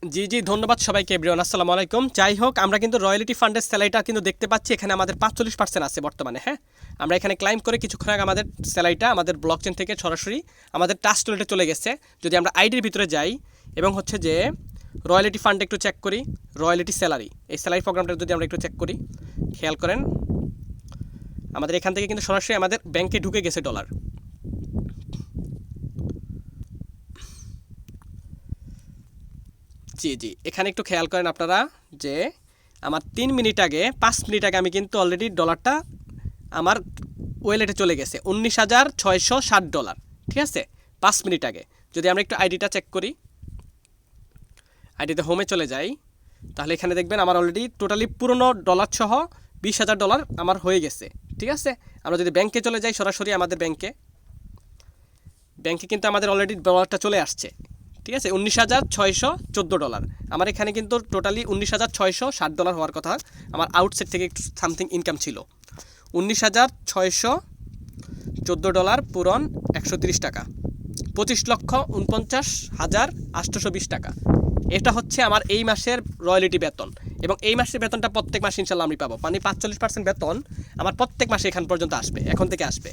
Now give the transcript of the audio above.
জি, জি, ধন্যবাদ সবাইকে এভরিওয়ান। আসসালামু আলাইকুম। যাই হোক, আমরা কিন্তু রয়্যালটি ফান্ডের স্যালারিটা কিন্তু দেখতে পাচ্ছি এখানে আমাদের ৪৫% আছে বর্তমানে, হ্যাঁ? আমরা এখানে ক্লাইম করে কিছুক্ষণ আগে আমাদের স্যালারিটা আমাদের ব্লকচেন থেকে সরাসরি আমাদের ট্রাস্ট ওয়ালেটে চলে গেছে। যদি আমরা আইডির ভিতরে যাই এবং হচ্ছে যে রয়্যালটি ফান্ড একটু চেক করি, রয়্যালটি স্যালারি, এই স্যালারি প্রোগ্রামটা যদি আমরা একটু চেক করি, খেয়াল করেন আমাদের এখান থেকে কিন্তু সরাসরি আমাদের ব্যাংকে ঢুকে গেছে ডলার। জি, জি, এখানে একটু খেয়াল করেন আপনারা যে আমার ৩ মিনিট আগে ৫ মিনিট আগে আমি কিন্তু অলরেডি ডলারটা আমার ওয়েলেটে চলে গেছে $১৯,৬৬০। ঠিক আছে, ৫ মিনিট আগে। যদি আমরা একটু আইডিটা চেক করি, আইডিতে হোমে চলে যাই, তাহলে এখানে দেখবেন আমার অলরেডি টোটালি পুরনো ডলার সহ $২০,০০০ আমার হয়ে গেছে। ঠিক আছে, আমরা যদি ব্যাংকে চলে যাই সরাসরি আমাদের ব্যাংকে কিন্তু আমাদের অলরেডি ডলারটা চলে আসছে। ঠিক আছে, $১৯,৬১৪। আমার এখানে কিন্তু টোটালি $১৯,৬৬০ হওয়ার কথা। আমার আউটসাইড থেকে একটু সামথিং ইনকাম ছিল। $১৯,৬১৪ পূরণ ১৩০ টাকা, ২৫,৪৯,৮২০ টাকা। এটা হচ্ছে আমার এই মাসের রয়্যালটি বেতন। এবং এই মাসের বেতনটা প্রত্যেক মাসে ইনশাল্লাহ আমি পাবো, মানে ৪৫% বেতন আমার প্রত্যেক মাসে এখান পর্যন্ত আসবে, এখন থেকে আসবে।